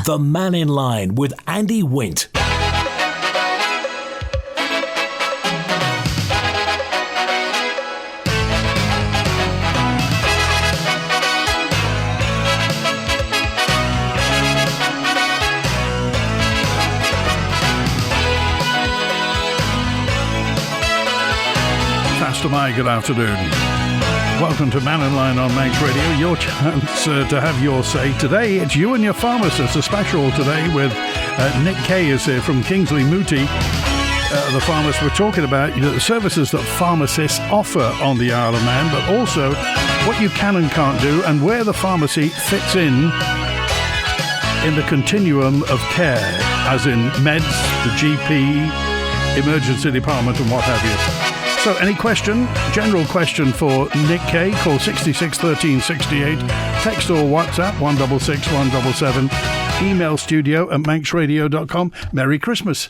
The Mannin Line with Andy Wint. Good afternoon. Welcome to Mannin Line on Manx Radio. Your chance to have your say. Today, it's you and your pharmacist. A special today with Nick Kaye is here from Kingsley Mooti, the pharmacist. We're talking about the services that pharmacists offer on the Isle of Man, but also what you can and can't do and where the pharmacy fits in the continuum of care, as in meds, the GP, emergency department and what have you. So any question, general question for Nick Kaye, call 66 13 68, text or WhatsApp 166 177, email studio@manxradio.com. Merry Christmas.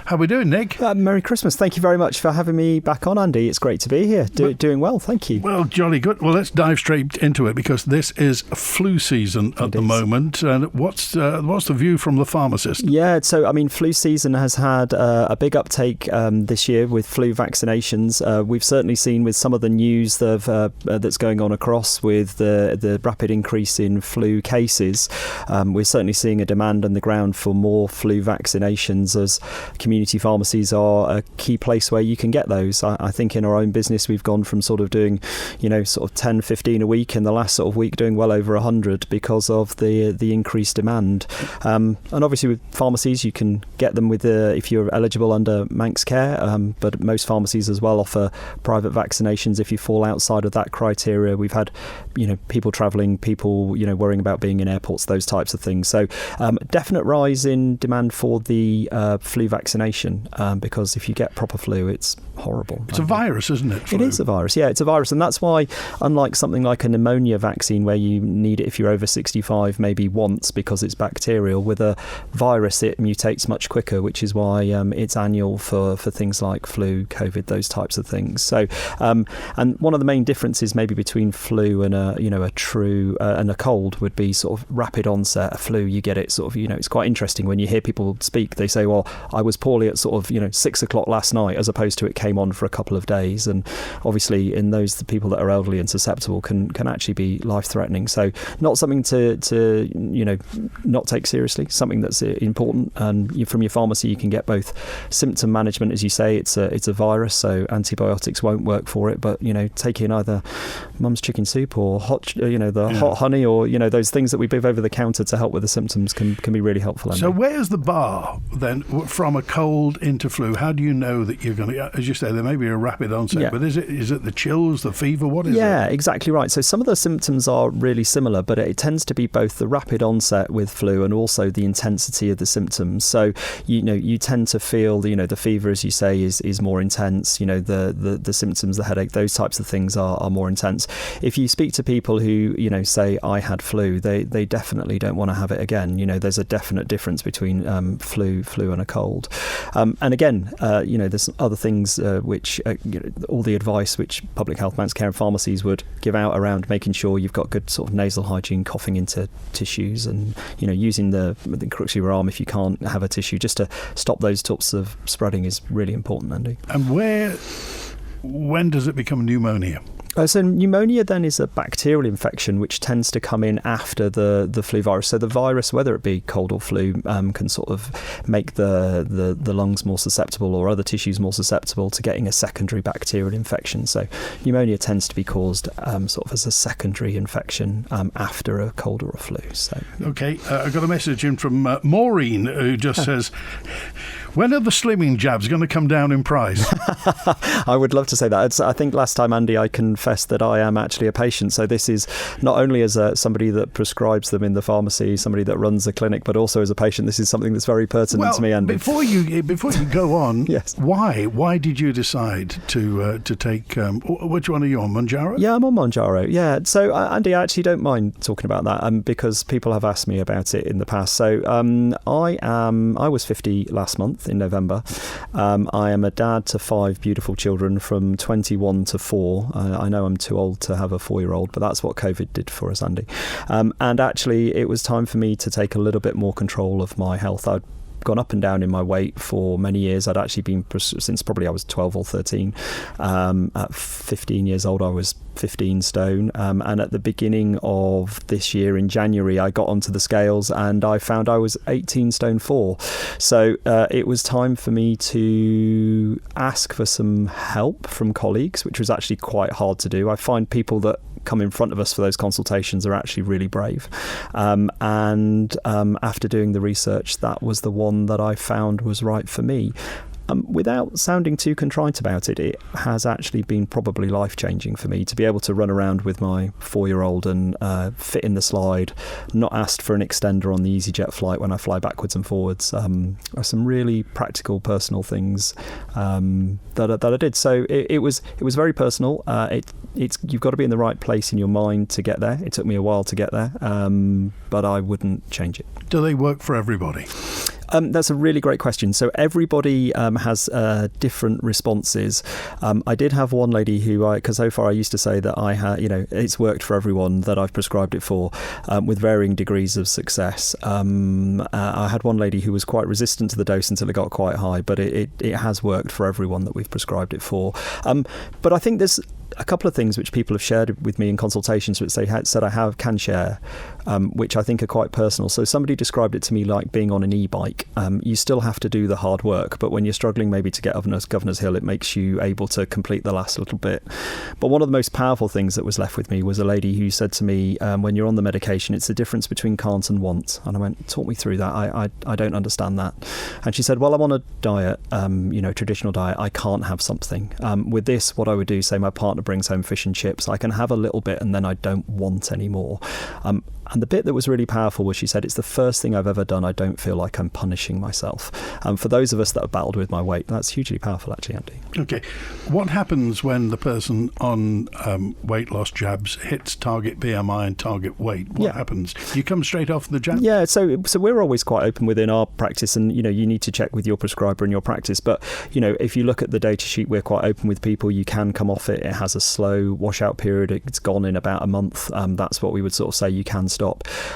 How are we doing, Nick? Merry Christmas. Thank you very much for having me back on, Andy. It's great to be here. Doing well, thank you. Well, jolly good. Well, let's dive straight into it because this is flu season at the moment. And what's the view from the pharmacist? Yeah, so, I mean, flu season has had a big uptake this year with flu vaccinations. We've certainly seen with some of the news that's going on across with the rapid increase in flu cases. We're certainly seeing a demand on the ground for more flu vaccinations as community pharmacies are a key place where you can get those. I think in our own business we've gone from sort of doing, sort of 10, 15 a week, in the last sort of week doing well over 100 because of the increased demand. And obviously with pharmacies you can get them with if you're eligible under Manx Care, but most pharmacies as well offer private vaccinations if you fall outside of that criteria. We've had people travelling, people worrying about being in airports, those types of things. So definite rise in demand for the flu vaccination, because if you get proper flu, it's horrible. It's a virus, isn't it? Flu? It is a virus, yeah, it's a virus. And that's why, unlike something like a pneumonia vaccine where you need it if you're over 65 maybe once because it's bacterial, with a virus it mutates much quicker, which is why it's annual for things like flu, COVID, those types of things. So, and one of the main differences maybe between flu and a true and a cold would be sort of rapid onset. A flu, you get it sort of, it's quite interesting when you hear people speak. They say, well, I was poorly at sort of 6 o'clock last night, as opposed to it came on for a couple of days. And obviously in those, the people that are elderly and susceptible can actually be life-threatening. So not something to not take seriously, something that's important. And from your pharmacy you can get both symptom management, as you say. It's a virus, so antibiotics won't work for it, but taking either mum's chicken soup or hot hot honey, or those things that we give over the counter to help with the symptoms can be really helpful. Andy. So where's the bar then from a cold into flu? How do you know that you're going to, as you say, there may be a rapid onset, but is it the chills, the fever, what is it? Yeah, exactly right. So some of the symptoms are really similar, but it tends to be both the rapid onset with flu and also the intensity of the symptoms. So you tend to feel the fever, as you say, is more intense. The symptoms, the headache, those types of things are more intense. If you speak to people who say I had flu, they definitely don't want to have it again. There's a definite difference between flu and a cold. And again, there's other things which all the advice which public health, Manx Care and pharmacies would give out around making sure you've got good sort of nasal hygiene, coughing into tissues, and using the crooks of your arm if you can't have a tissue, just to stop those types of spreading is really important, Andy. And when does it become pneumonia? So pneumonia then is a bacterial infection which tends to come in after the flu virus. So the virus, whether it be cold or flu, can sort of make the lungs more susceptible or other tissues more susceptible to getting a secondary bacterial infection. So pneumonia tends to be caused sort of as a secondary infection after a cold or a flu. So okay, I got a message in from Maureen who just says, when are the slimming jabs going to come down in price? I would love to say that. I think last time, Andy, I confessed that I am actually a patient. So this is not only as somebody that prescribes them in the pharmacy, somebody that runs a clinic, but also as a patient. This is something that's very pertinent to me, Andy. Before you go on, yes. Why did you decide to take which one are you on, Mounjaro? Yeah, I'm on Mounjaro. Yeah. So Andy, I actually don't mind talking about that because people have asked me about it in the past. So I was 50 last month in November. I am a dad to 5 5 beautiful children from 21 to 4. I know I'm too old to have a 4-year-old, but that's what COVID did for us, Andy. And actually, it was time for me to take a little bit more control of my health. I'd gone up and down in my weight for many years. I'd actually been, since probably I was 12 or 13. At 15 years old, I was 15 stone. And at the beginning of this year, in January, I got onto the scales and I found I was 18 stone 4. So it was time for me to ask for some help from colleagues, which was actually quite hard to do. I find people that come in front of us for those consultations are actually really brave. After doing the research, that was the one that I found was right for me. Without sounding too contrite about it, it has actually been probably life-changing for me to be able to run around with my 4-year-old and fit in the slide, not asked for an extender on the EasyJet flight when I fly backwards and forwards. Are some really practical, personal things that I did. So it was very personal. You've got to be in the right place in your mind to get there. It took me a while to get there, but I wouldn't change it. Do they work for everybody? That's a really great question. So everybody has different responses. I did have one lady who, because so far I used to say that I had, it's worked for everyone that I've prescribed it for, with varying degrees of success. I had one lady who was quite resistant to the dose until it got quite high, but it has worked for everyone that we've prescribed it for. But I think there's a couple of things which people have shared with me in consultations, which they said I can share, which I think are quite personal. So somebody described it to me like being on an e-bike. You still have to do the hard work, but when you're struggling maybe to get up Governor's Hill, it makes you able to complete the last little bit. But one of the most powerful things that was left with me was a lady who said to me, when you're on the medication, it's the difference between can't and want. And I went, talk me through that. I don't understand that. And she said, well, I'm on a diet, traditional diet. I can't have something. With this, what I would do, say my partner brings home fish and chips, I can have a little bit and then I don't want any more. And the bit that was really powerful was she said, it's the first thing I've ever done. I don't feel like I'm punishing myself. For those of us that have battled with my weight, that's hugely powerful, actually, Andy. Okay. What happens when the person on weight loss jabs hits target BMI and target weight? What happens? You come straight off the jab? Yeah, so we're always quite open within our practice, and, you need to check with your prescriber and your practice. But, if you look at the data sheet, we're quite open with people. You can come off it. It has a slow washout period. It's gone in about a month. That's what we would sort of say you can stop.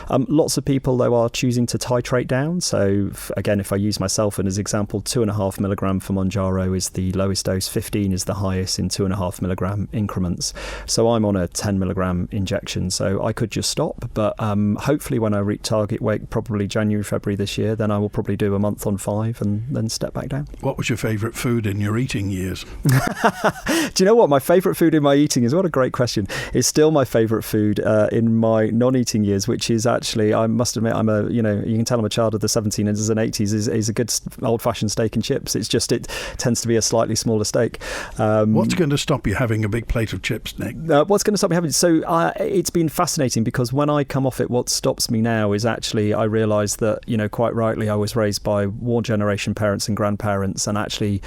Lots of people, though, are choosing to titrate down. So, again, if I use myself as an example, 2.5 milligram for Mounjaro is the lowest dose, 15 is the highest in 2.5 milligram increments. So I'm on a 10 milligram injection. So I could just stop, but hopefully when I reach target weight, probably January, February this year, then I will probably do a month on 5 and then step back down. What was your favourite food in your eating years? Do you know what? My favourite food in my eating is, what a great question, is still my favourite food in my non-eating years, which is actually, I must admit, I'm a, you can tell I'm a child of the 1700s and 80s, is a good old-fashioned steak and chips. It's just, it tends to be a slightly smaller steak. What's going to stop you having a big plate of chips, Nick? What's going to stop me having? So it's been fascinating, because when I come off it, what stops me now is actually, I realise that, quite rightly, I was raised by war generation parents and grandparents, and actually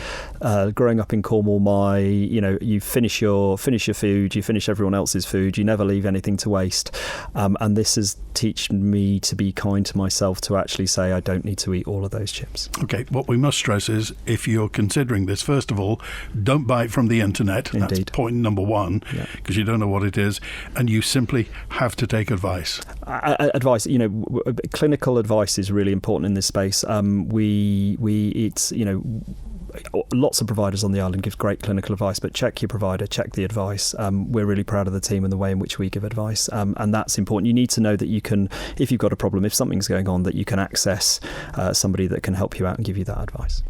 growing up in Cornwall, you finish your food, you finish everyone else's food, you never leave anything to waste, and this has taught me to be kind to myself, to actually say I don't need to eat all of those chips. Okay, what we must stress is, if you're considering this, first of all, don't buy it from the internet. Indeed. That's point number one, because you don't know what it is, and you simply have to take advice. Advice, clinical advice is really important in this space. Lots of providers on the island give great clinical advice, but check your provider, check the advice. We're really proud of the team and the way in which we give advice, and that's important. You need to know that you can, if you've got a problem, if something's going on, that you can access somebody that can help you out and give you that advice.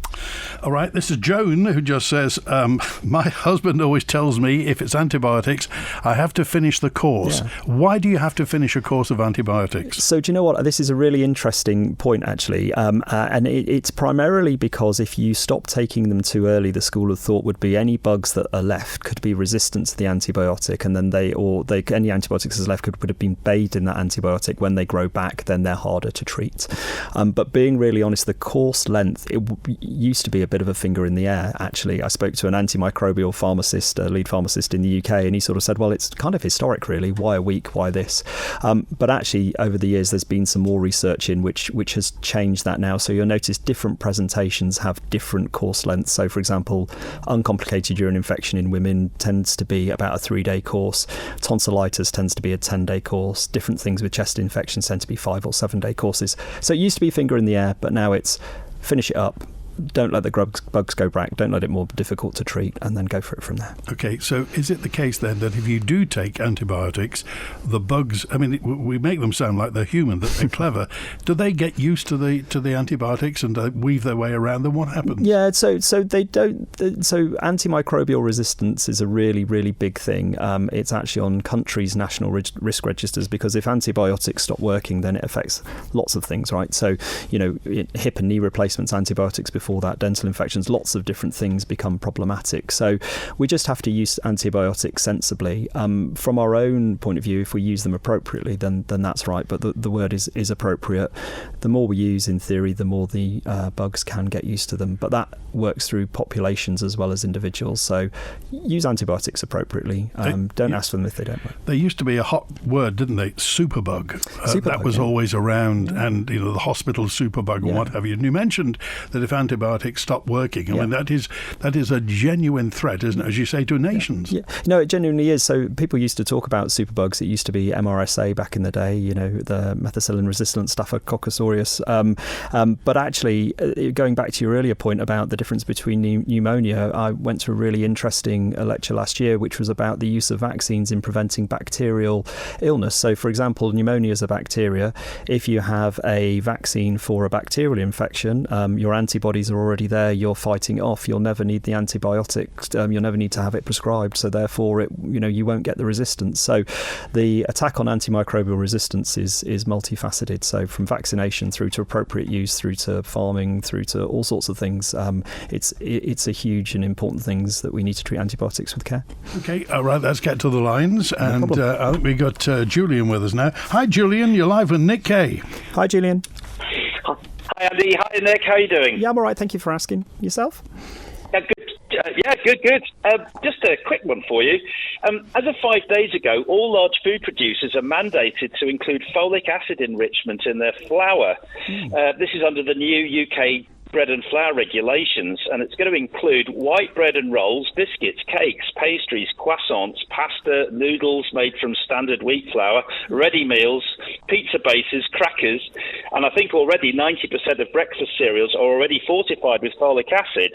All right, this is Joan, who just says, my husband always tells me if it's antibiotics, I have to finish the course. Yeah. Why do you have to finish a course of antibiotics? So do you know what? This is a really interesting point, actually, and it's primarily because if you stop taking them too early, the school of thought would be any bugs that are left could be resistant to the antibiotic, and then any antibiotics that's left would have been bathed in that antibiotic. When they grow back, then they're harder to treat. But being really honest, the course length, used to be a bit of a finger in the air, actually. I spoke to an antimicrobial pharmacist, lead pharmacist in the UK, and he sort of said, well, it's kind of historic, really. Why a week? Why this? But actually, over the years, there's been some more research in which has changed that now. So you'll notice different presentations have different course lengths. So, for example, uncomplicated urine infection in women tends to be about a 3-day course. Tonsillitis tends to be a 10-day course. Different things with chest infections tend to be 5 or 7-day courses. So it used to be finger in the air, but now it's finish it up. Don't let the bugs go back. Don't let it more difficult to treat, and then go for it from there. Okay, so is it the case then that if you do take antibiotics, the bugs, I mean, we make them sound like they're human, that they're clever. Do they get used to the antibiotics and weave their way around them? What happens? Yeah, so they don't. So antimicrobial resistance is a really, really big thing. It's actually on countries' national risk registers, because if antibiotics stop working, then it affects lots of things, right? So, hip and knee replacements, antibiotics before that, dental infections, lots of different things become problematic. So we just have to use antibiotics sensibly. From our own point of view, if we use them appropriately, then that's right. But the word is appropriate. The more we use, in theory, the more the bugs can get used to them. But that works through populations as well as individuals. So use antibiotics appropriately. Don't ask for them if they don't work. There used to be a hot word, didn't they? Superbug. That was always around, and the hospital superbug and what have you. And you mentioned that if antibiotics stop working, I mean, that is a genuine threat, isn't it, as you say, to nations? Yeah. No, it genuinely is. So people used to talk about superbugs. It used to be MRSA back in the day, the methicillin-resistant Staphylococcus aureus. But actually, going back to your earlier point about the difference between pneumonia, I went to a really interesting lecture last year, which was about the use of vaccines in preventing bacterial illness. So, for example, pneumonia is a bacteria. If you have a vaccine for a bacterial infection, your antibodies are already there, you're fighting it off, you'll never need the antibiotics, you'll never need to have it prescribed, so therefore you won't get the resistance. So the attack on antimicrobial resistance is multifaceted, so from vaccination through to appropriate use, through to farming, through to all sorts of things. It's a huge and important things that we need to treat antibiotics with care. Okay, all right, let's get to the lines. I think we got Julian with us now. Hi Julian, you're live with Nick Kaye. Hi Julian. Hi Andy, hi Nick, how are you doing? Yeah, I'm all right, thank you for asking. Yourself? Good. Just a quick one for you. As of 5 days ago, all large food producers are mandated to include folic acid enrichment in their flour. This is under the new UK bread and flour regulations, and it's going to include white bread and rolls, biscuits, cakes, pastries, croissants, pasta, noodles made from standard wheat flour, ready meals, pizza bases, crackers, and I think already 90% of breakfast cereals are already fortified with folic acid.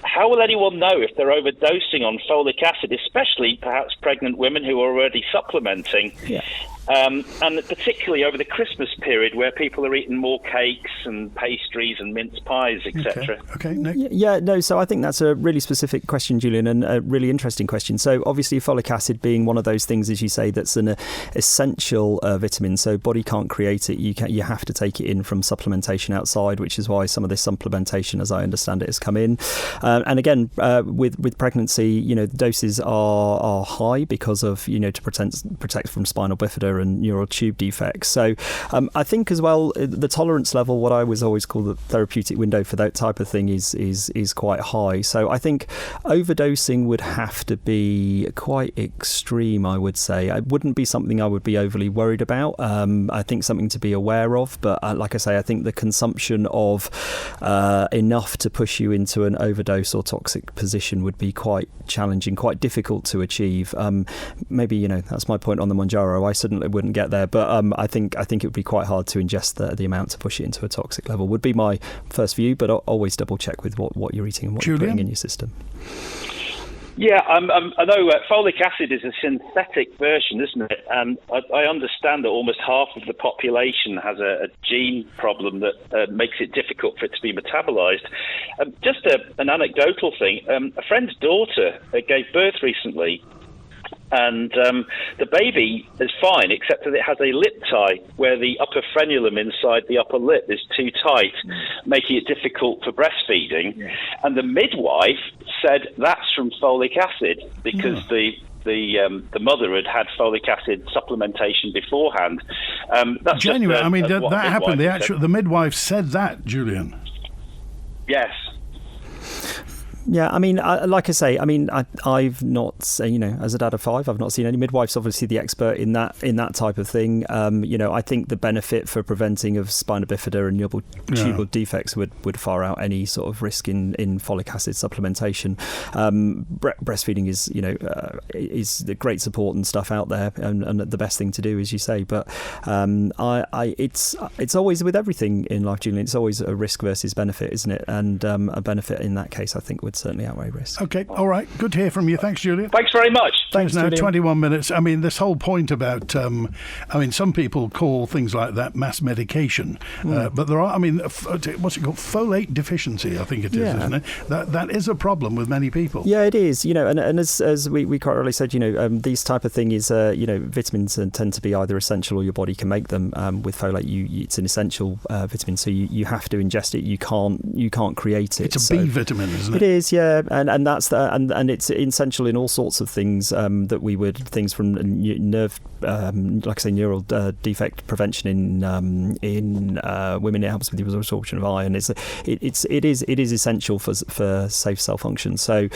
How will anyone know if they're overdosing on folic acid, especially perhaps pregnant women who are already supplementing? Yeah. And particularly over the Christmas period, where people are eating more cakes and pastries and mince pies, etc. Okay, Nick? Yeah, no, so I think that's a really specific question, Julian, and a really interesting question. So obviously folic acid being one of those things, as you say, that's an essential vitamin, so body can't create it. You have to take it in from supplementation outside, which is why some of this supplementation, as I understand it, has come in. And again, with pregnancy, doses are high because of, to protect from spinal bifida and neural tube defects. So I think as well, the tolerance level, what I was always call the therapeutic window for that type of thing, is quite high. So I think overdosing would have to be quite extreme, I would say. It wouldn't be something I would be overly worried about. I think something to be aware of, but like I say, I think the consumption of enough to push you into an overdose or toxic position would be quite challenging, quite difficult to achieve. Maybe, that's my point on the Monjaro. I certainly wouldn't get there, but I think it would be quite hard to ingest the amount to push it into a toxic level, would be my first view, but I'll always double check with what you're eating and what you're putting in your system. Yeah, I know folic acid is a synthetic version, isn't it? And I understand that almost half of the population has a gene problem that makes it difficult for it to be metabolized. Just an anecdotal thing, a friend's daughter gave birth recently, and the baby is fine, except that it has a lip tie where the upper frenulum inside the upper lip is too tight, making it difficult for breastfeeding. Yeah. And the midwife said that's from folic acid, because the mother had folic acid supplementation beforehand. That's genuine. That happened. The midwife said that, Julian. Yes. Yeah, I mean, like I say, I mean, I've not, as a dad of 5, I've not seen any midwives. Obviously, the expert in that type of thing. I think the benefit for preventing of spina bifida and tubal defects would far out any sort of risk in folic acid supplementation. Breastfeeding is the great support and stuff out there, and the best thing to do, as you say. But it's always with everything in life, Julian. It's always a risk versus benefit, isn't it? And a benefit in that case, I think, would certainly outweigh risk. Okay, all right. Good to hear from you. Thanks, Julian. Thanks very much. Thanks now, Julian. 21 minutes. I mean, this whole point about, some people call things like that mass medication, but there are, what's it called? Folate deficiency, I think it is, isn't it? That is a problem with many people. Yeah, it is. And as we quite rightly said, these type of thing is, vitamins tend to be either essential or your body can make them. With folate, it's an essential vitamin, so you have to ingest it. You can't create it. It's a B vitamin, isn't it? It is, yeah, and that's and it's essential in all sorts of things things from nerve, like I say, neural defect prevention in women. It helps with the absorption of iron. It is essential for safe cell function. So,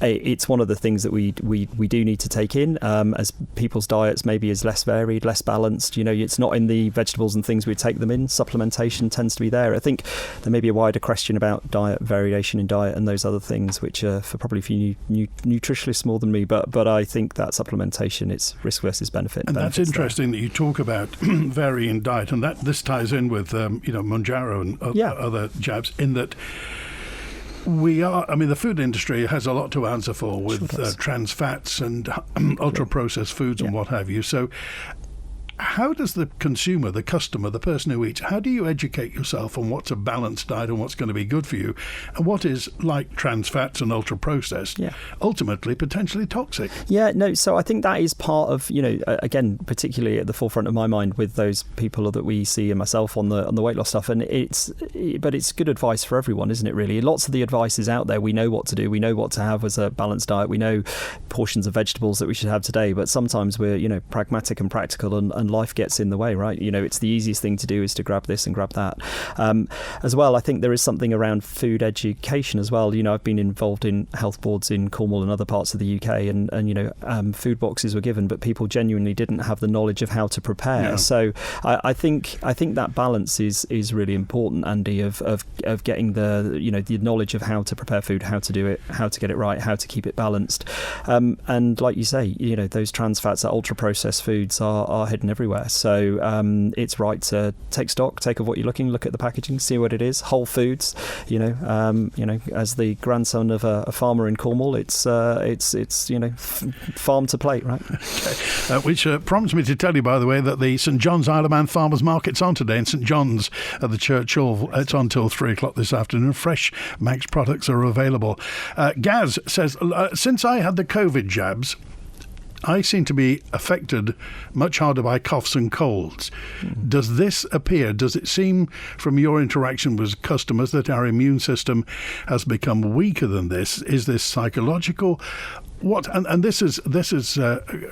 it's one of the things that we do need to take in as people's diets maybe is less varied, less balanced. It's not in the vegetables and things we take them in. Supplementation tends to be there. I think there may be a wider question about diet variation in diet and those other things, which are for you nutritionists more than me, but I think that supplementation, it's risk versus benefit. And that's interesting that you talk about varying diet, and that this ties in with Mounjaro and other jabs, in that the food industry has a lot to answer for with trans fats and ultra processed foods and what have you. So how does the consumer, the customer, the person who eats, how do you educate yourself on what's a balanced diet and what's going to be good for you, and what is, like trans fats and ultra processed, ultimately potentially toxic? Yeah, no, so I think that is part of, again, particularly at the forefront of my mind with those people that we see and myself on the weight loss stuff, and it's good advice for everyone, isn't it, really? Lots of the advice is out there. We know what to do. We know what to have as a balanced diet. We know portions of vegetables that we should have today, but sometimes we're, pragmatic and practical, and life gets in the way, right? It's the easiest thing to do is to grab this and grab that. As well, I think there is something around food education as well. I've been involved in health boards in Cornwall and other parts of the UK, and food boxes were given, but people genuinely didn't have the knowledge of how to prepare. Yeah. So I think that balance is really important, Andy, of getting the knowledge of how to prepare food, how to do it, how to get it right, how to keep it balanced. And like you say, those trans fats, that ultra processed foods are hidden everywhere. So it's right to take of what you're look at the packaging, see what it is. Whole foods, as the grandson of a farmer in Cornwall, it's farm to plate, right? Okay. Which prompts me to tell you, by the way, that the St John's Isle of Man Farmers Market's on today in St John's at the Church Hall. It's on till 3 o'clock this afternoon. Fresh Max products are available. Gaz says, since I had the COVID jabs, I seem to be affected much harder by coughs and colds. Does this appear, does it seem from your interaction with customers that our immune system has become weaker than this? Is this psychological? And this is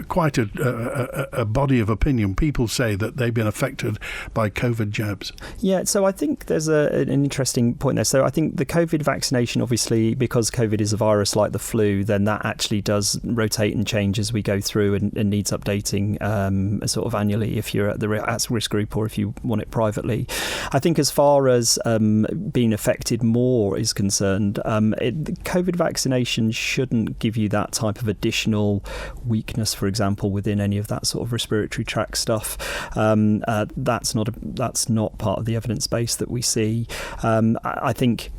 quite a body of opinion. People say that they've been affected by COVID jabs. Yeah, so I think there's an interesting point there. So I think the COVID vaccination, obviously, because COVID is a virus like the flu, then that actually does rotate and change as we go through and needs updating sort of annually if you're at the at-risk group or if you want it privately. I think as far as being affected more is concerned, COVID vaccination shouldn't give you that type of additional weakness, for example, within any of that sort of respiratory tract stuff. That's not part of the evidence base that we see. I think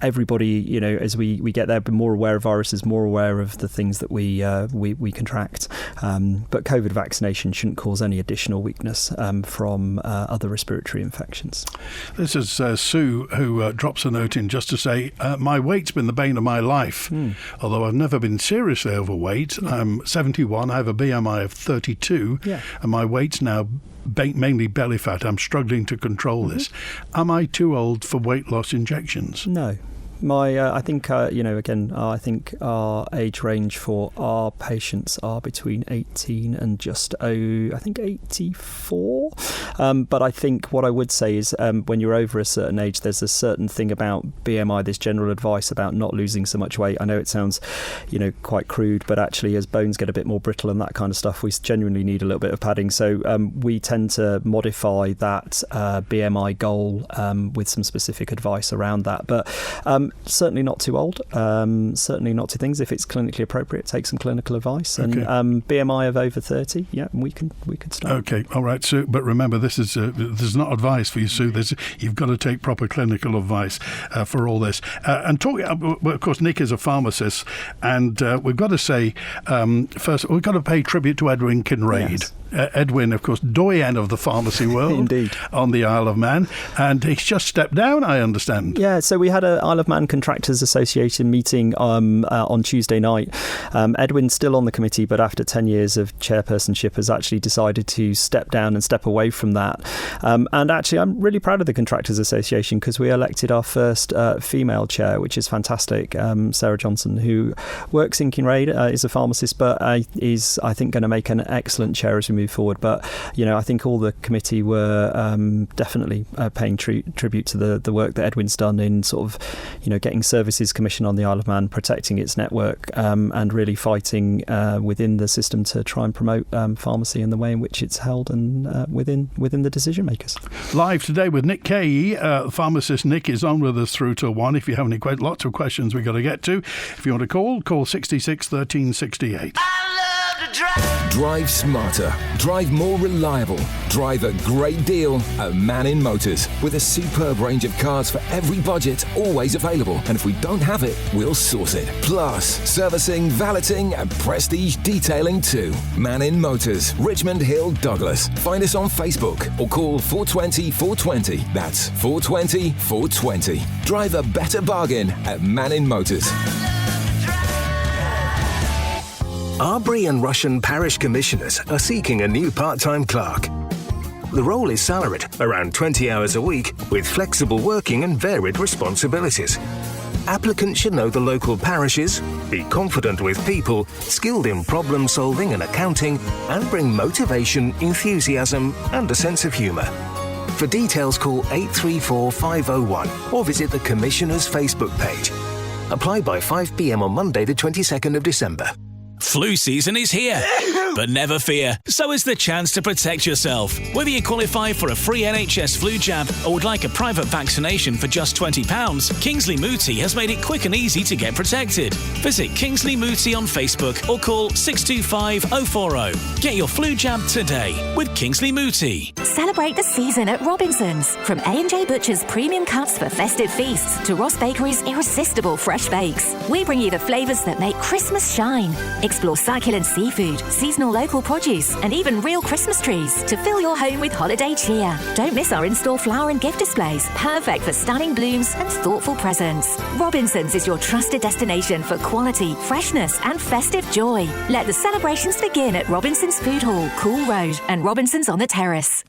everybody, as we get there, be more aware of viruses, more aware of the things that we contract. But COVID vaccination shouldn't cause any additional weakness from other respiratory infections. This is Sue, who drops a note in just to say, my weight's been the bane of my life. Although I've never been seriously overweight. I'm 71, I have a BMI of 32, and my weight's now mainly belly fat. I'm struggling to control this. Am I too old for weight loss injections? No. I think I think our age range for our patients are between 18 and just 84. But I think what I would say is when you're over a certain age, there's a certain thing about BMI, this general advice about not losing so much weight. I know it sounds, quite crude, but actually as bones get a bit more brittle and that kind of stuff, we genuinely need a little bit of padding. So we tend to modify that BMI goal with some specific advice around that. But certainly not too old, certainly not too things. If it's clinically appropriate, take some clinical advice. Okay. And BMI of over 30, we could start. Okay, all right, Sue. But remember, this is not advice for you, Sue. You've got to take proper clinical advice for all this. And talking, of course, Nick is a pharmacist, and we've got to say first, we've got to pay tribute to Edwin Kinraid. Yes. Edwin, of course, doyen of the pharmacy world. Indeed. On the Isle of Man, and he's just stepped down, I understand. Yeah, so we had a Isle of Man Contractors Association meeting on Tuesday night. Edwin's still on the committee, but after 10 years of chairpersonship has actually decided to step down and step away from that. And actually, I'm really proud of the Contractors Association because we elected our first female chair, which is fantastic. Sarah Johnson, who works in Kinraid, is a pharmacist, but is, I think, going to make an excellent chair as we move forward. But I think all the committee were definitely paying tribute to the work that Edwin's done in sort of getting Services Commission on the Isle of Man, protecting its network, and really fighting within the system to try and promote pharmacy in the way in which it's held and within the decision makers. Live today with Nick Kaye, pharmacist. Nick is on with us through till 1. If you have any lots of questions we've got to get to, if you want to call 66 13 68. Drive smarter, drive more reliable, drive a great deal at Mannin Motors. With a superb range of cars for every budget, always available. And if we don't have it, we'll source it. Plus, servicing, valeting and prestige detailing too. Mannin Motors, Richmond Hill, Douglas. Find us on Facebook or call 420 420. That's 420 420. Drive a better bargain at Mannin Motors. Arbury and Rushen parish commissioners are seeking a new part-time clerk. The role is salaried, around 20 hours a week, with flexible working and varied responsibilities. Applicants should know the local parishes, be confident with people, skilled in problem solving and accounting, and bring motivation, enthusiasm and a sense of humour. For details, call 834 501 or visit the Commissioner's Facebook page. Apply by 5 p.m. on Monday the 22nd of December. Flu season is here, but never fear, so is the chance to protect yourself. Whether you qualify for a free NHS flu jab or would like a private vaccination for just £20, Kingsley Mooti has made it quick and easy to get protected. Visit Kingsley Mooti on Facebook or call 625 040. Get your flu jab today with Kingsley Mooti. Celebrate the season at Robinson's. From A&J Butcher's premium cuts for festive feasts to Ross Bakery's irresistible fresh bakes, we bring you the flavours that make Christmas shine. Explore succulent seafood, seasonal local produce, and even real Christmas trees to fill your home with holiday cheer. Don't miss our in-store flower and gift displays, perfect for stunning blooms and thoughtful presents. Robinson's is your trusted destination for quality, freshness, and festive joy. Let the celebrations begin at Robinson's Food Hall, Cool Road, and Robinson's on the Terrace.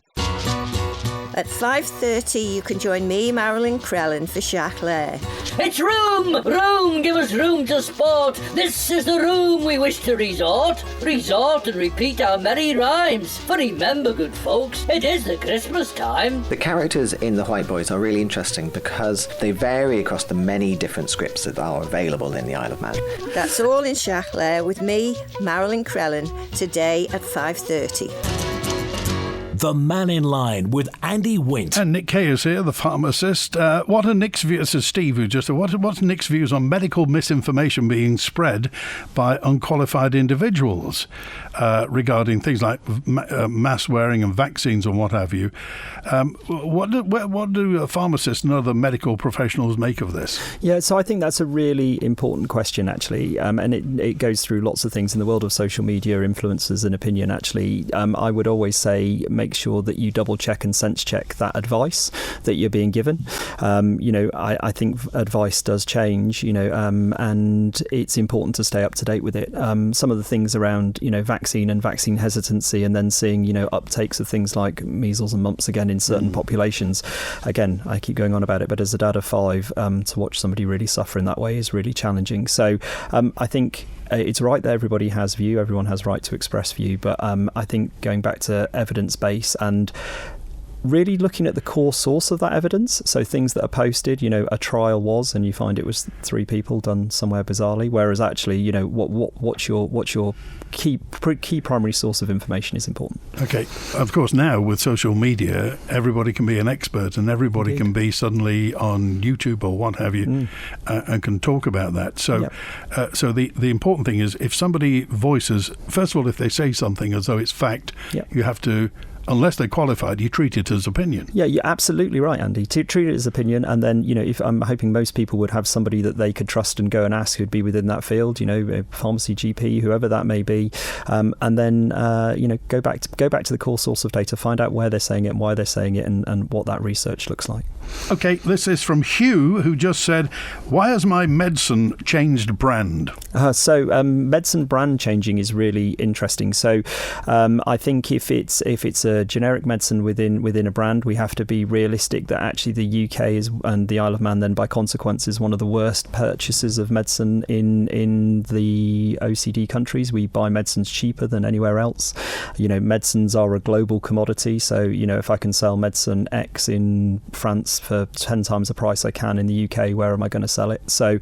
At 5:30, you can join me, Marilyn Crellin, for Châtelet. It's room! Room! Give us room to sport! This is the room we wish to resort! Resort and repeat our merry rhymes! For remember, good folks, it is the Christmas time! The characters in The White Boys are really interesting because they vary across the many different scripts that are available in the Isle of Man. That's all in Châtelet with me, Marilyn Crellin, today at 5:30. The Mannin Line with Andy Wint. And Nick Kaye is here, the pharmacist. What are Nick's views? This is Steve who just said, what's Nick's views on medical misinformation being spread by unqualified individuals regarding things like mask wearing and vaccines and what have you? What do pharmacists and other medical professionals make of this? Yeah, so I think that's a really important question, actually, and it goes through lots of things in the world of social media, influencers and opinion, actually. I would always say make sure that you double check and sense check that advice that you're being given. I think advice does change, and it's important to stay up to date with it. Some of the things around, vaccine and vaccine hesitancy, and then seeing, uptakes of things like measles and mumps again in certain populations. Again, I keep going on about it, but as a dad of 5, to watch somebody really suffer in that way is really challenging. So I think it's right that everybody has view, everyone has right to express view, but I think going back to evidence base and really looking at the core source of that evidence, so things that are posted, a trial was, and you find it was 3 people done somewhere bizarrely, whereas actually, what's your key primary source of information is important. Okay, of course, now with social media, everybody can be an expert, and everybody can be suddenly on YouTube or what have you, and can talk about that. So, so the important thing is, if somebody voices, first of all, if they say something as though it's fact, you have to, unless they're qualified, you treat it as opinion. Yeah, you're absolutely right, Andy. Treat it as opinion, and then, if I'm hoping most people would have somebody that they could trust and go and ask who'd be within that field, a pharmacy GP, whoever that may be, and then, go back to the core source of data, find out where they're saying it and why they're saying it, and what that research looks like. Okay, this is from Hugh, who just said, why has my medicine changed brand? So medicine brand changing is really interesting. So I think if it's a generic medicine within a brand, we have to be realistic that actually the UK is, and the Isle of Man then by consequence, is one of the worst purchasers of medicine in the OECD countries. We buy medicines cheaper than anywhere else. Medicines are a global commodity, so if I can sell medicine X in France for 10 times the price I can in the UK, where am I going to sell it? So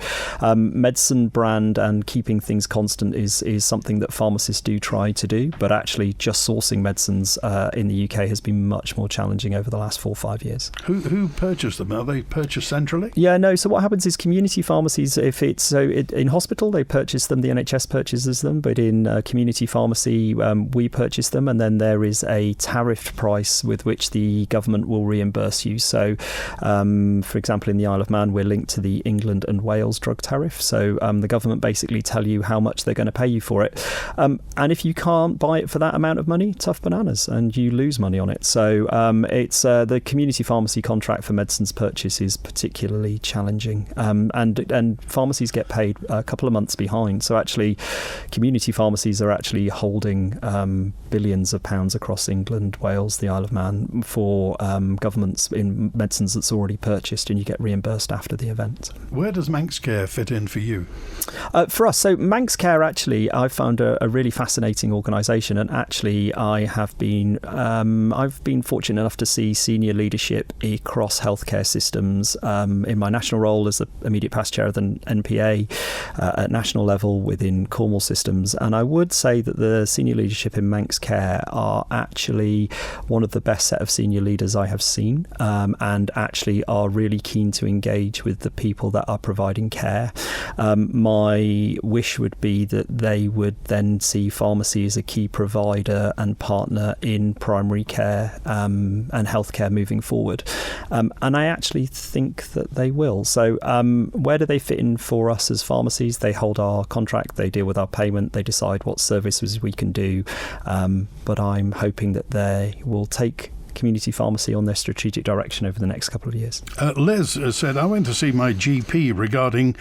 medicine brand and keeping things constant is something that pharmacists do try to do, but actually just sourcing medicines in the UK has been much more challenging over the last 4 or 5 years. Who purchase them? Are they purchased centrally? Yeah, no. So what happens is community pharmacies, in hospital they purchase them, the NHS purchases them, but in community pharmacy we purchase them, and then there is a tariff price with which the government will reimburse you. So for example, in the Isle of Man, we're linked to the England and Wales drug tariff. So the government basically tell you how much they're going to pay you for it. And if you can't buy it for that amount of money, tough bananas, and you lose money on it. So it's the community pharmacy contract for medicines purchase is particularly challenging. And pharmacies get paid a couple of months behind. So actually, community pharmacies are actually holding billions of pounds across England, Wales, the Isle of Man for governments in medicines that's already purchased, and you get reimbursed after the event. Where does Manx Care fit in for you? For us, so Manx Care, actually, I've found a really fascinating organisation, and actually I've been fortunate enough to see senior leadership across healthcare systems in my national role as the immediate past chair of the NPA at national level within Cornwall systems, and I would say that the senior leadership in Manx Care are actually one of the best set of senior leaders I have seen, and actually are really keen to engage with the people that are providing care. My wish would be that they would then see pharmacy as a key provider and partner in primary care and healthcare moving forward. And I actually think that they will. So where do they fit in for us as pharmacies? They hold our contract, they deal with our payment, they decide what services we can do. But I'm hoping that they will take community pharmacy on their strategic direction over the next couple of years. Liz said, I went to see my GP regarding,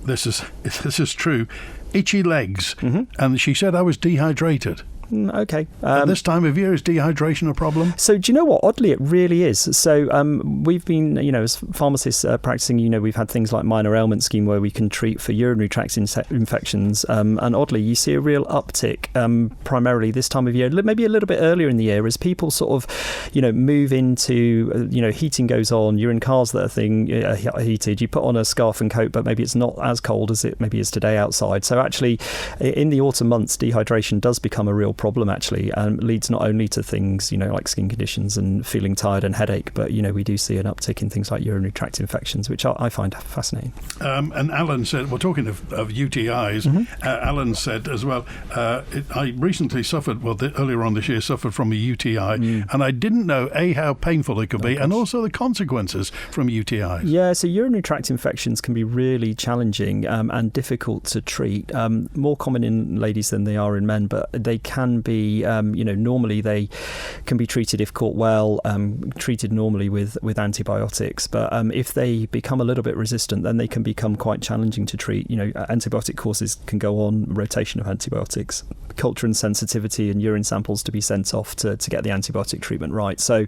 this is true, itchy legs, and she said I was dehydrated. Okay. At this time of year, is dehydration a problem? So do you know what? Oddly, it really is. So we've been, as pharmacists practicing, we've had things like Minor Ailments scheme where we can treat for urinary tract infections. And oddly, you see a real uptick primarily this time of year, maybe a little bit earlier in the year, as people sort of, move into, heating goes on, you're in cars that are heated, you put on a scarf and coat, but maybe it's not as cold as it maybe is today outside. So actually, in the autumn months, dehydration does become a real problem, actually, and leads not only to things like skin conditions and feeling tired and headache, but we do see an uptick in things like urinary tract infections, which I find fascinating. And Alan said, we're talking of UTIs, Alan said as well, I recently suffered, earlier on this year, suffered from a UTI, and I didn't know how painful it could be, and also the consequences from UTIs. Yeah, so urinary tract infections can be really challenging and difficult to treat, more common in ladies than they are in men, but they can can be, normally they can be treated if caught well, treated normally with antibiotics. But if they become a little bit resistant, then they can become quite challenging to treat. Antibiotic courses can go on, rotation of antibiotics, culture and sensitivity and urine samples to be sent off to get the antibiotic treatment right. So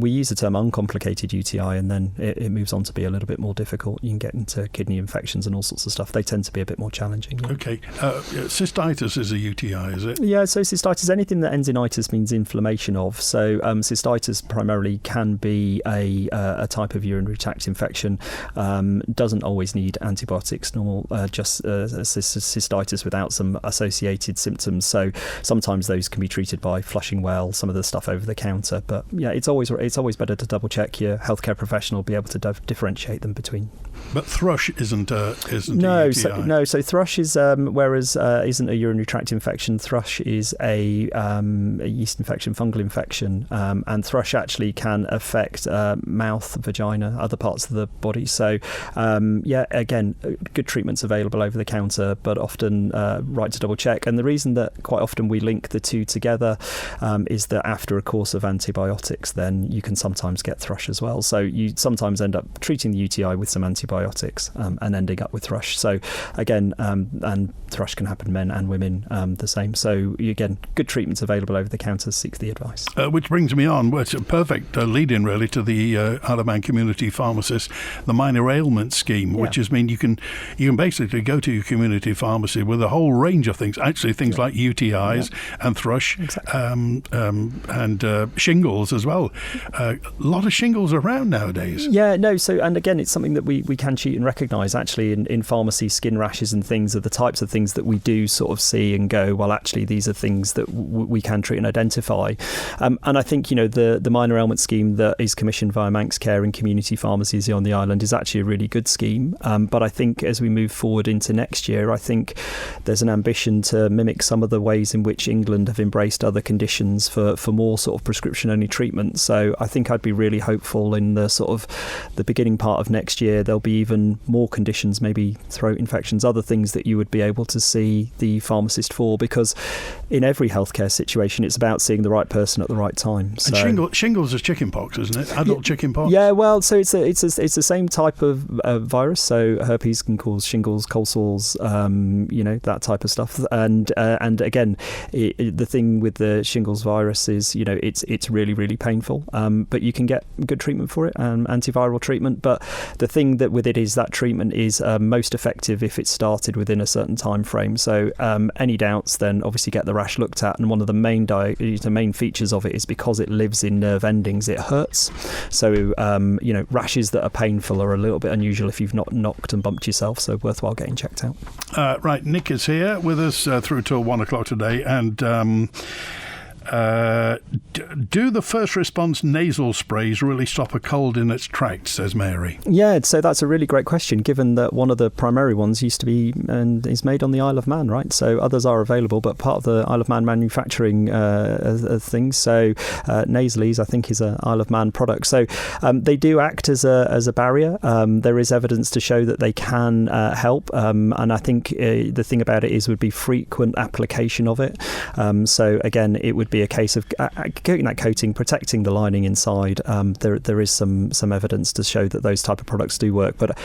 we use the term uncomplicated UTI, and then it moves on to be a little bit more difficult. You can get into kidney infections and all sorts of stuff. They tend to be a bit more challenging. Yeah. Okay. Cystitis is a UTI, is it? Yeah, so cystitis, anything that ends in itis means inflammation of. So cystitis primarily can be a type of urinary tract infection. Doesn't always need antibiotics, normal just cystitis without some associated symptoms. So sometimes those can be treated by flushing well, some of the stuff over the counter. But yeah, it's always better to double check. Your healthcare professional, be able to differentiate them between. But thrush isn't a UTI. So thrush is whereas isn't a urinary tract infection. Thrush is a yeast infection, fungal infection, and thrush actually can affect mouth, vagina, other parts of the body. So again, good treatments available over the counter, but often right to double check. And the reason that quite often we link the two together is that after a course of antibiotics, then you can sometimes get thrush as well. So you sometimes end up treating the UTI with some antibiotics and ending up with thrush. So again, and thrush can happen men and women the same. So again, good treatments available over the counter. Seek the advice. Which brings me on. Well, it's a perfect lead-in really to the Isle of Man community pharmacist, the Minor Ailments scheme, which is mean you can basically go to your community pharmacy with a whole range of things. Actually, things like UTIs and thrush, and shingles as well. A lot of shingles around nowadays. Yeah, no. So, and again, it's something that we can cheat and recognise. Actually, in pharmacy, skin rashes and things are the types of things that we do sort of see and go, well, actually, these are things that we can treat and identify. And I think the Minor Ailment scheme that is commissioned via Manx Care and community pharmacies on the island is actually a really good scheme. But I think as we move forward into next year, I think there's an ambition to mimic some of the ways in which England have embraced other conditions for more sort of prescription-only treatment. So I think I'd be really hopeful in the sort of the beginning part of next year, there'll be even more conditions, maybe throat infections, other things that you would be able to see the pharmacist for, because in every healthcare situation, it's about seeing the right person at the right time. So, and shingles is chickenpox, isn't it? Adult chickenpox. Yeah, well, so it's the same type of virus. So herpes can cause shingles, cold sores, that type of stuff. And again, the thing with the shingles virus is, it's really, really painful. But you can get good treatment for it, antiviral treatment. But the thing that with it is that treatment is most effective if it's started within a certain time frame. So any doubts, then obviously get the rash looked at. And one of the main features of it is because it lives in nerve endings, it hurts. So rashes that are painful are a little bit unusual if you've not knocked and bumped yourself. So worthwhile getting checked out. Right, Nick is here with us through till 1 o'clock today, and do the first response nasal sprays really stop a cold in its tracks, says Mary? Yeah, so that's a really great question, given that one of the primary ones used to be and is made on the Isle of Man, right? So others are available, but part of the Isle of Man manufacturing things. So Nasalees, I think, is an Isle of Man product. So they do act as a barrier. There is evidence to show that they can help, and I think the thing about it would be frequent application of it. So again, it would be a case of getting that coating, protecting the lining inside. There is some evidence to show that those type of products do work, but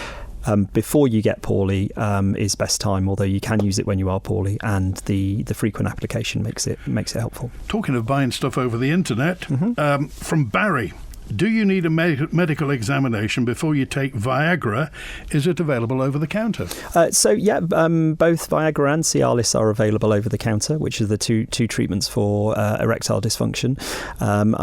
before you get poorly is best time, although you can use it when you are poorly, and the frequent application makes it helpful. Talking of buying stuff over the internet, from Barry. Do you need a medical examination before you take Viagra? Is it available over the counter? Both Viagra and Cialis are available over the counter, which are the two treatments for erectile dysfunction.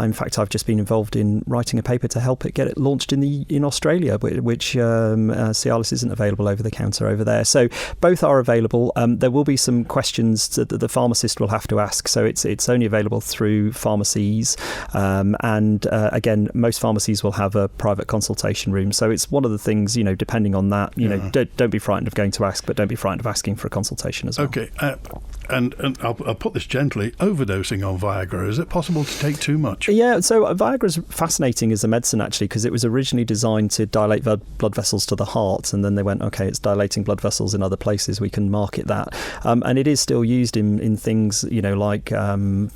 In fact, I've just been involved in writing a paper to help get it launched in Australia, which Cialis isn't available over the counter over there. So both are available. There will be some questions that the pharmacist will have to ask. So it's only available through pharmacies, and again, most pharmacies will have a private consultation room. So it's one of the things, depending on that, don't be frightened of going to ask, but don't be frightened of asking for a consultation as well. Okay. And I'll put this gently, overdosing on Viagra, is it possible to take too much? Yeah, so Viagra is fascinating as a medicine, actually, because it was originally designed to dilate blood vessels to the heart, and then they went, okay, it's dilating blood vessels in other places, we can market that. And it is still used in things, like in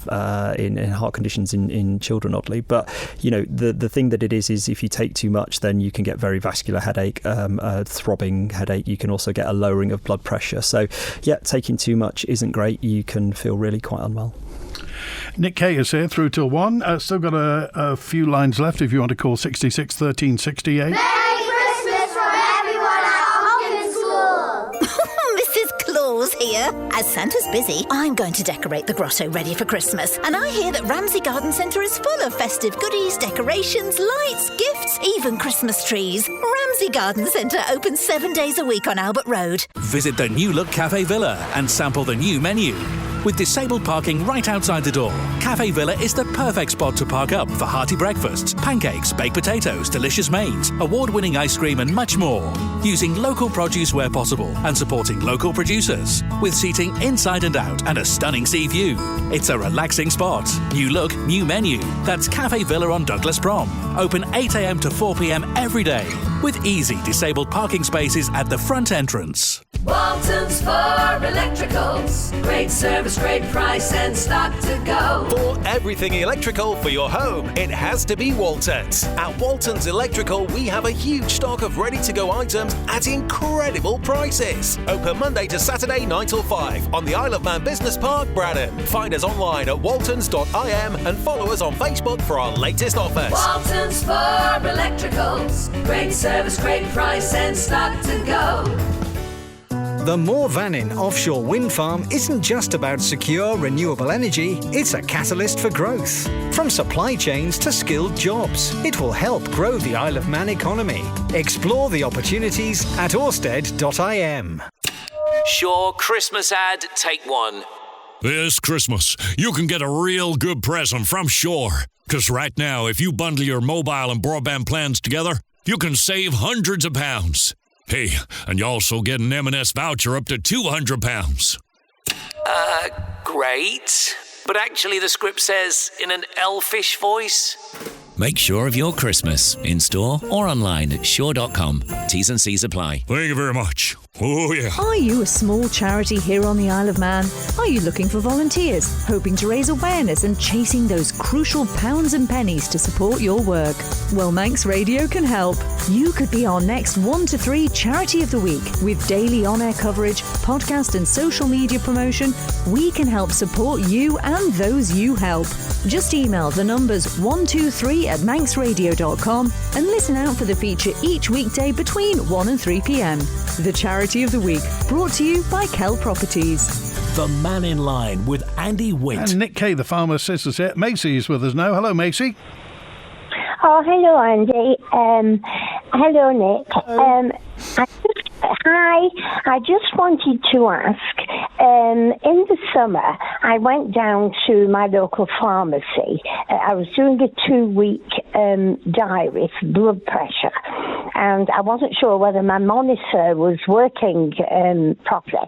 heart conditions in children, oddly. But, the thing that it is if you take too much, then you can get very vascular headache, a throbbing headache. You can also get a lowering of blood pressure. So, yeah, taking too much isn't great. You can feel really quite unwell. Nick Kaye is here through till 1. Still got a few lines left if you want to call 66 13 68. Merry Christmas from everyone at Hopkins School. Mrs. Claus here. As Santa's busy, I'm going to decorate the grotto ready for Christmas. And I hear that Ramsey Garden Centre is full of festive goodies, decorations, lights, gifts, even Christmas trees. Ramsey Garden Centre opens 7 days a week on Albert Road. Visit the New Look Cafe Villa and sample the new menu. With disabled parking right outside the door, Cafe Villa is the perfect spot to park up for hearty breakfasts, pancakes, baked potatoes, delicious mains, award-winning ice cream and much more. Using local produce where possible and supporting local producers. With seating inside and out and a stunning sea view. It's a relaxing spot. New look, new menu. That's Cafe Villa on Douglas Prom. Open 8 a.m. to 4 p.m. every day. With easy disabled parking spaces at the front entrance. Walton's for electricals. Great service, great price, and stock to go. For everything electrical for your home, it has to be Walton's. At Walton's Electrical, we have a huge stock of ready-to-go items at incredible prices. Open Monday to Saturday, 9 till 5 on the Isle of Man Business Park, Bradham. Find us online at waltons.im and follow us on Facebook for our latest offers. Walton's for electricals. Great service, great price, and stock to go. The Moor Vannin offshore wind farm isn't just about secure, renewable energy, it's a catalyst for growth. From supply chains to skilled jobs, it will help grow the Isle of Man economy. Explore the opportunities at orsted.im. Shore Christmas ad, take 1. This Christmas, you can get a real good present from Shore. Because right now, if you bundle your mobile and broadband plans together, you can save hundreds of pounds. Hey, and you also get an M&S voucher up to £200. Great. But actually the script says in an elfish voice. Make sure of your Christmas in store or online at shore.com. T's and C's apply. Thank you very much. Oh, yeah. Are you a small charity here on the Isle of Man? Are you looking for volunteers, hoping to raise awareness and chasing those crucial pounds and pennies to support your work? Well, Manx Radio can help. You could be our next 1 to 3 Charity of the Week. With daily on-air coverage, podcast and social media promotion, we can help support you and those you help. Just email the numbers 123@manxradio.com and listen out for the feature each weekday between 1 and 3 p.m. The Charity of the Week, brought to you by Kell Properties. The Mannin Line with Andy Wint. And Nick Kaye, the pharmacist, is here. Macy is with us now. Hello, Macy. Oh, hello, Andy. Hello, Nick. I just wanted to ask, in the summer, I went down to my local pharmacy. I was doing a 2-week diary for blood pressure, and I wasn't sure whether my monitor was working properly.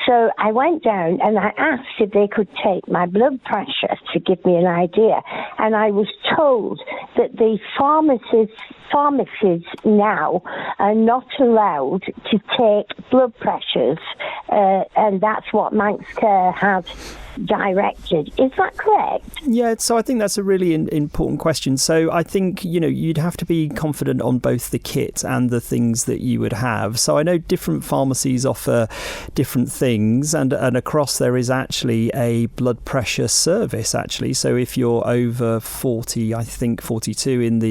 So I went down and I asked if they could take my blood pressure to give me an idea, and I was told that the pharmacies now are not allowed to take blood pressures, and that's what Manx Care had directed. Is that correct? Yeah, so I think that's a really important question. So I think, you'd have to be confident on both the kit and the things that you would have. So I know different pharmacies offer different things, and across there is actually a blood pressure service, actually. So if you're over 40, I think 42 in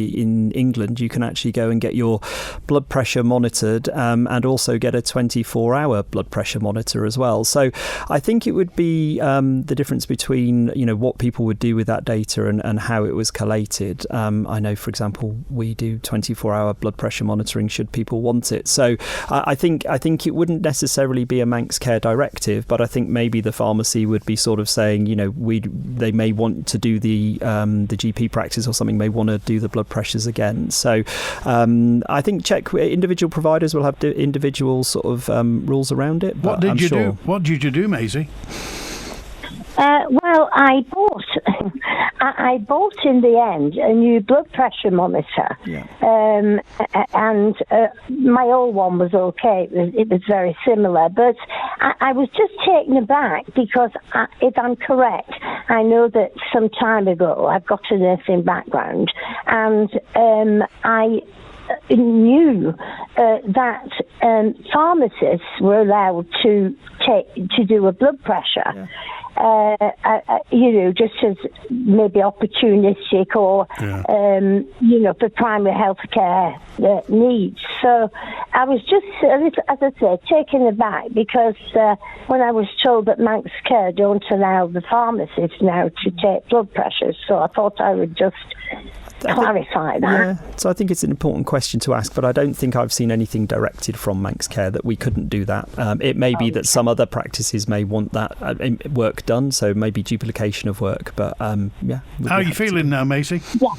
England, you can actually go and get your blood pressure monitored and also get a 24-hour blood pressure monitor as well. So I think it would be the difference between, what people would do with that data and how it was collated. I know, for example, we do 24-hour blood pressure monitoring should people want it. So I think it wouldn't necessarily be a Manx Care directive, but I think maybe the pharmacy would be sort of saying, they may want to do the GP practice or something may want to do the blood pressures again. So I think individual providers will have individual sort of rules around it. What did you do? What did you do, Maisie? Well, I bought in the end a new blood pressure monitor, and my old one was okay. It was very similar, but I was just taken aback because, if I'm correct, I know that some time ago I've got a nursing background, and I knew that pharmacists were allowed to do a blood pressure. Just as maybe opportunistic or, for primary health care needs. So I was just, as I say, taken aback because when I was told that Manx Care don't allow the pharmacists now to take blood pressures, so I thought I would just clarify that. Yeah, so I think it's an important question to ask, but I don't think I've seen anything directed from Manx Care that we couldn't do that. It may be that some other practices may want that work done, so maybe duplication of work, but yeah. How are you feeling now, Maisie? Yeah.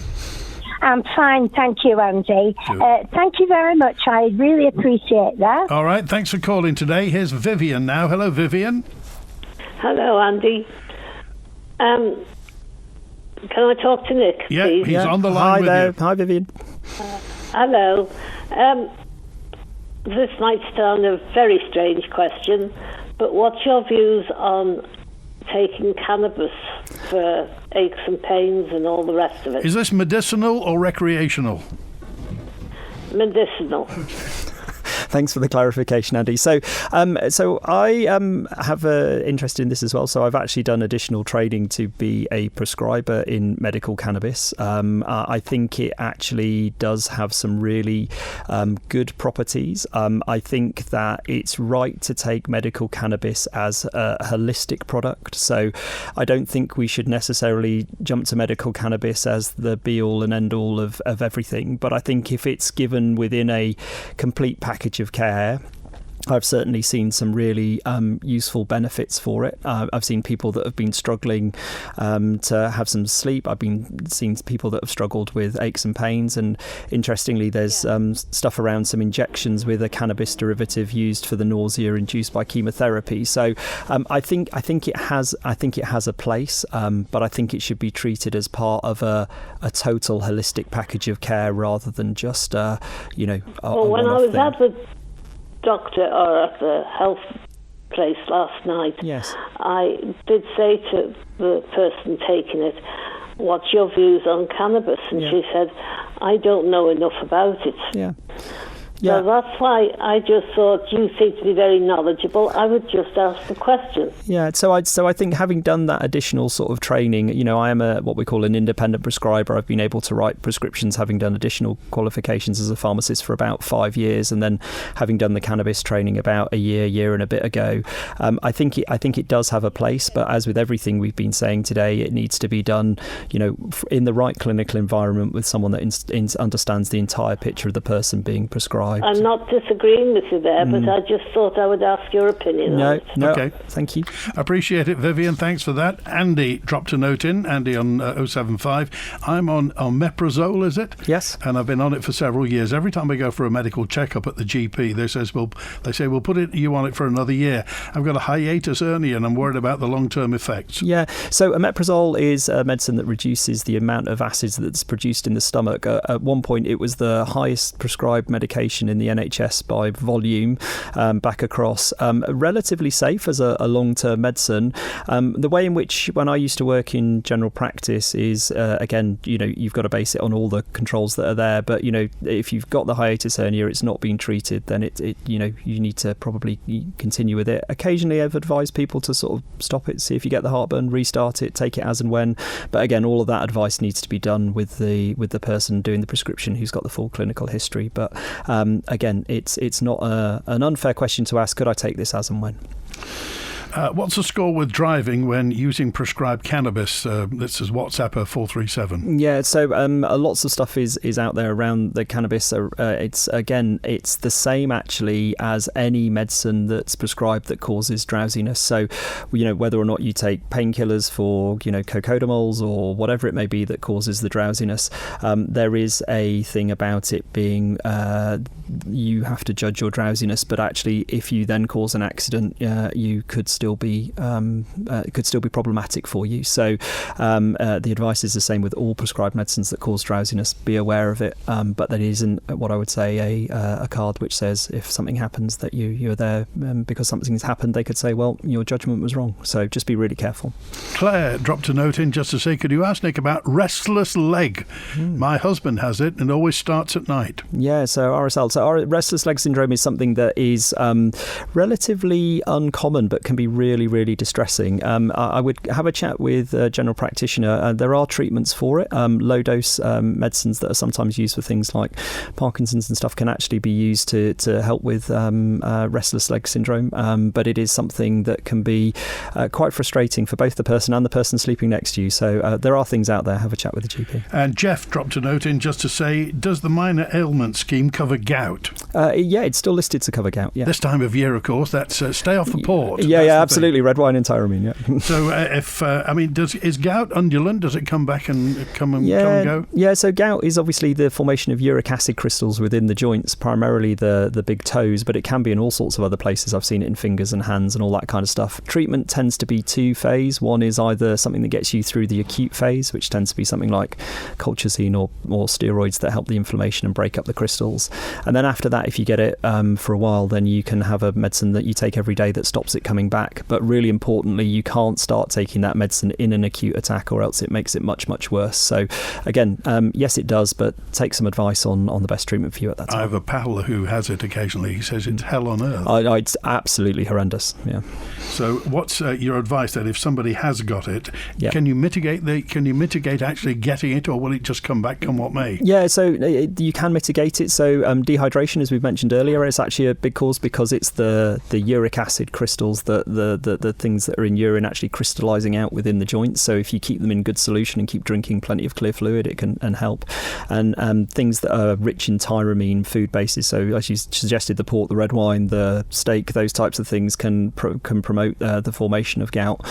I'm fine, thank you, Andy. Thank you very much. I really appreciate that. All right, thanks for calling today. Here's Vivian now. Hello, Vivian. Hello, Andy. Can I talk to Nick, please? He's on the line with you. Hi, Vivian. Hello. This might sound a very strange question, but what's your views on taking cannabis for aches and pains and all the rest of it? Is this medicinal or recreational? Medicinal. Thanks for the clarification, Andy. So I have an interest in this as well. So I've actually done additional training to be a prescriber in medical cannabis. I think it actually does have some really good properties. I think that it's right to take medical cannabis as a holistic product. So I don't think we should necessarily jump to medical cannabis as the be-all and end-all of everything. But I think if it's given within a complete package of care, I've certainly seen some really useful benefits for it. I've seen people that have been struggling to have some sleep. I've seen people that have struggled with aches and pains, and interestingly, there's stuff around some injections with a cannabis derivative used for the nausea induced by chemotherapy. So I think it has a place, but I think it should be treated as part of a total holistic package of care rather than just when I was at the doctor or at the health place last night, I did say to the person taking it, what's your views on cannabis? And she said, I don't know enough about it. So that's why I just thought you seem to be very knowledgeable. I would just ask the question. Yeah, so I think having done that additional sort of training, I am what we call an independent prescriber. I've been able to write prescriptions, having done additional qualifications as a pharmacist for about 5 years, and then having done the cannabis training about a year and a bit ago. I think it does have a place, but as with everything we've been saying today, it needs to be done, in the right clinical environment with someone that understands the entire picture of the person being prescribed. I'm not disagreeing with you there, but I just thought I would ask your opinion on it. No, okay. Thank you. Appreciate it, Vivian. Thanks for that. Andy dropped a note in. Andy on 075. I'm on omeprazole, is it? Yes. And I've been on it for several years. Every time I go for a medical checkup at the GP, they say we'll put you on it for another year. I've got a hiatus hernia and I'm worried about the long-term effects. Yeah. So omeprazole is a medicine that reduces the amount of acids that's produced in the stomach. At one point, it was the highest prescribed medication prescription in the NHS by volume back across. Relatively safe as a long-term medicine. The way in which, when I used to work in general practice, is again, you've got to base it on all the controls that are there. But if you've got the hiatus hernia, it's not being treated, then you need to probably continue with it. Occasionally, I've advised people to sort of stop it, see if you get the heartburn, restart it, take it as and when. But again, all of that advice needs to be done with the person doing the prescription who's got the full clinical history. But again, it's not an unfair question to ask, could I take this as and when? What's the score with driving when using prescribed cannabis? This is WhatsApper 437. Yeah, so lots of stuff is out there around the cannabis. It's the same actually as any medicine that's prescribed that causes drowsiness. So, whether or not you take painkillers for cocodamols or whatever it may be that causes the drowsiness, there is a thing about it being you have to judge your drowsiness, but actually, if you then cause an accident, you could still be problematic for you. So the advice is the same with all prescribed medicines that cause drowsiness. Be aware of it, but that isn't what I would say a card which says if something happens that you're there because something's happened. They could say, well, your judgment was wrong. So just be really careful. Claire dropped a note in just to say, could you ask Nick about restless leg? My husband has it and always starts at night. Yeah, so RSL. So restless leg syndrome is something that is relatively uncommon but can be really, really distressing. I would have a chat with a general practitioner. There are treatments for it. Low dose medicines that are sometimes used for things like Parkinson's and stuff can actually be used to help with restless leg syndrome. But it is something that can be quite frustrating for both the person and the person sleeping next to you. So there are things out there. Have a chat with the GP. And Jeff dropped a note in just to say, does the Minor Ailments scheme cover gout? Yeah, it's still listed to cover gout. Yeah. This time of year, of course, that's stay off the port. Yeah, absolutely. Red wine and tyramine, yeah. So is gout undulant? Does it come back and come and go? Yeah, so gout is obviously the formation of uric acid crystals within the joints, primarily the big toes, but it can be in all sorts of other places. I've seen it in fingers and hands and all that kind of stuff. Treatment tends to be two-phase. One is either something that gets you through the acute phase, which tends to be something like colchicine or steroids that help the inflammation and break up the crystals. And then after that, if you get it for a while, then you can have a medicine that you take every day that stops it coming back. But really importantly, you can't start taking that medicine in an acute attack or else it makes it much, much worse. So again, yes, it does, but take some advice on the best treatment for you at that time. I have a pal who has it occasionally. He says it's hell on earth. It's absolutely horrendous, yeah. So what's your advice then if somebody has got it? Yeah. Can you mitigate actually getting it, or will it just come back come what may? Yeah, so you can mitigate it. So dehydration, as we've mentioned earlier, is actually a big cause because it's the uric acid crystals, the things that are in urine actually crystallizing out within the joints. So if you keep them in good solution and keep drinking plenty of clear fluid, it can help. And things that are rich in tyramine food bases, so as you suggested, the port, the red wine, the steak, those types of things can promote the formation of gout.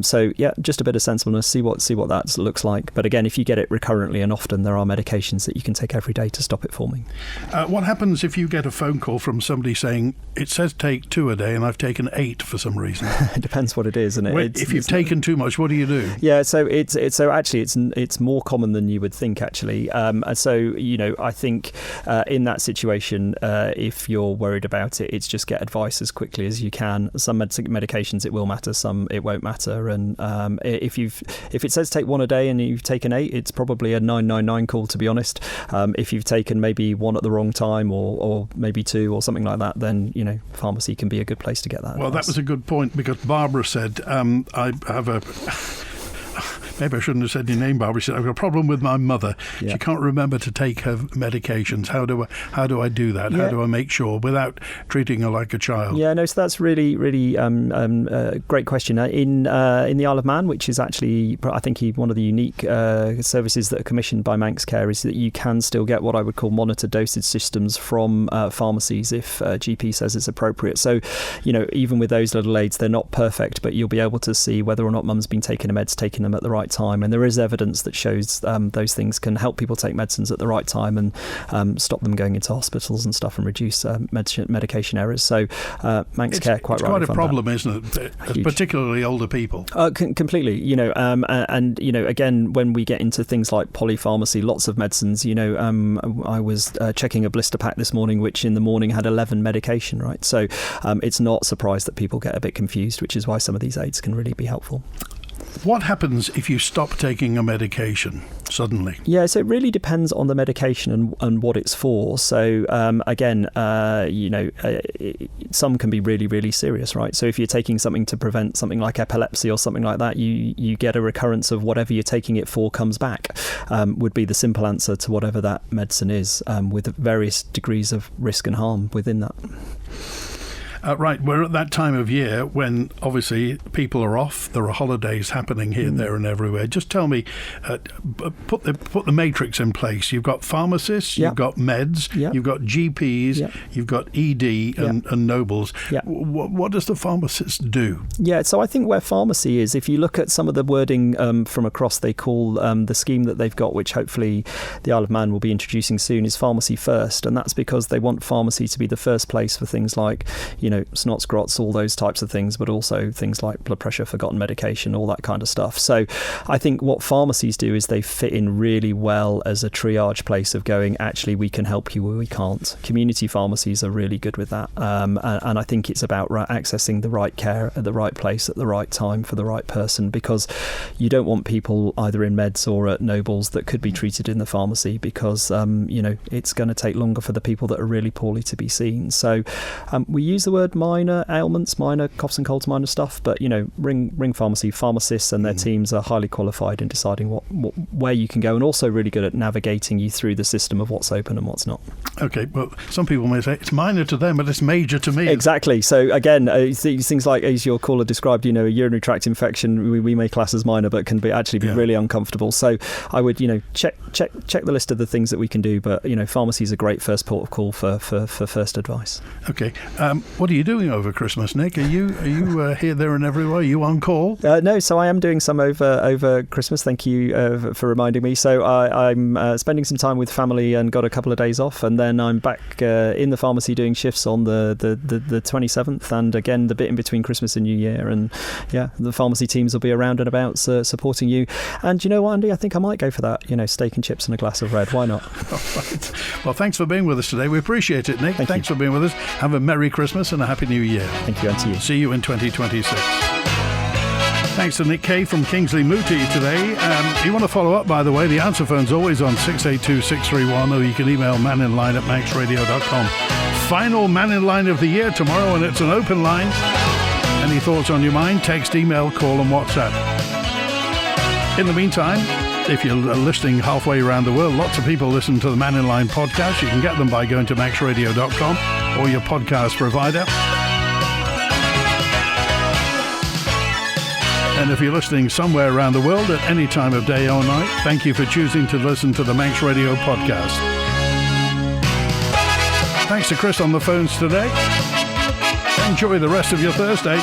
So yeah, just a bit of sensibleness, see what that looks like. But again, if you get it recurrently and often, there are medications that you can take every day to stop it forming. What happens if you get a phone call from somebody saying, it says take 2 a day and I've taken 8 for some reason? It depends what it is, isn't it? If you've taken too much, what do you do? Yeah, so it's more common than you would think, actually. So I think in that situation, if you're worried about it, it's just get advice as quickly as you can. Some medications it will matter, some it won't matter. And if it says take 1 a day and you've taken 8, it's probably a 999 call, to be honest. If you've taken maybe 1 at the wrong time or maybe 2 or something like that, then pharmacy can be a good place to get that. Well, advice. That was a good point, because Barbara said, I have a... Maybe I shouldn't have said your name, Barbara. She said, I've got a problem with my mother. Yeah. She can't remember to take her medications. How do I do that? Yeah. How do I make sure without treating her like a child? Yeah, no, so that's really, really great question. In the Isle of Man, which is actually, I think, one of the unique services that are commissioned by Manx Care, is that you can still get what I would call monitored dosage systems from pharmacies if GP says it's appropriate. So, even with those little aids, they're not perfect, but you'll be able to see whether or not mum's been taking her meds, taking them at the right right time. And there is evidence that shows those things can help people take medicines at the right time and stop them going into hospitals and stuff, and reduce medication errors. So Manx Care quite rightly It's quite a problem, isn't it? Particularly older people. Completely. And again, when we get into things like polypharmacy, lots of medicines. I was checking a blister pack this morning, which in the morning had 11 medication. Right, so it's not surprised that people get a bit confused, which is why some of these aids can really be helpful. What happens if you stop taking a medication suddenly? Yeah, so it really depends on the medication and what it's for. So some can be really, really serious, right? So if you're taking something to prevent something like epilepsy or something like that, you get a recurrence of whatever you're taking it for comes back, would be the simple answer to whatever that medicine is, with various degrees of risk and harm within that. Right, we're at that time of year when obviously people are off. There are holidays happening here, there and everywhere. Just tell me, put the matrix in place. You've got pharmacists, you've got meds, you've got GPs, you've got ED and nobles. What does the pharmacist do? Yeah, so I think where pharmacy is, if you look at some of the wording from across, they call the scheme that they've got, which hopefully the Isle of Man will be introducing soon, is pharmacy first. And that's because they want pharmacy to be the first place for things like, snots, grots, all those types of things, but also things like blood pressure, forgotten medication, all that kind of stuff. So I think what pharmacies do is they fit in really well as a triage place of going, actually, we can help you or we can't. Community pharmacies are really good with that. And I think it's about accessing the right care at the right place at the right time for the right person, because you don't want people either in meds or at nobles that could be treated in the pharmacy, because, it's going to take longer for the people that are really poorly to be seen. So we use the word minor ailments, minor coughs and colds, minor stuff, but ring pharmacy. Pharmacists and their teams are highly qualified in deciding where you can go, and also really good at navigating you through the system of what's open and what's not. Okay, well, some people may say it's minor to them, but it's major to me. Exactly. So again, things like, as your caller described, a urinary tract infection, we may class as minor, but can be really uncomfortable. So I would check the list of the things that we can do, but pharmacy is a great first port of call for first advice. Okay. What are you doing over Christmas, Nick? Are you here, there and everywhere? Are you on call? No, so I am doing some over Christmas. Thank you for reminding me. So I'm spending some time with family and got a couple of days off, and then I'm back in the pharmacy doing shifts on the 27th, and again the bit in between Christmas and New Year. And the pharmacy teams will be around and about supporting you. And you know what, Andy? I think I might go for that. Steak and chips and a glass of red. Why not? All right. Well, thanks for being with us today. We appreciate it, Nick. Thanks for being with us. Have a Merry Christmas and a Happy New Year. Thank you, and to you. See you in 2026. Thanks to Nick Kaye from Kingsley Mooti today. You want to follow up, by the way, the answer phone's always on 682-631, or you can email manninline@manxradio.com. Final Mannin Line of the year tomorrow, and it's an open line. Any thoughts on your mind? Text, email, call and WhatsApp. In the meantime, if you're listening halfway around the world, lots of people listen to the Mannin Line podcast. You can get them by going to manxradio.com or your podcast provider. And if you're listening somewhere around the world at any time of day or night, thank you for choosing to listen to the Manx Radio podcast. Thanks to Chris on the phones today. Enjoy the rest of your Thursday.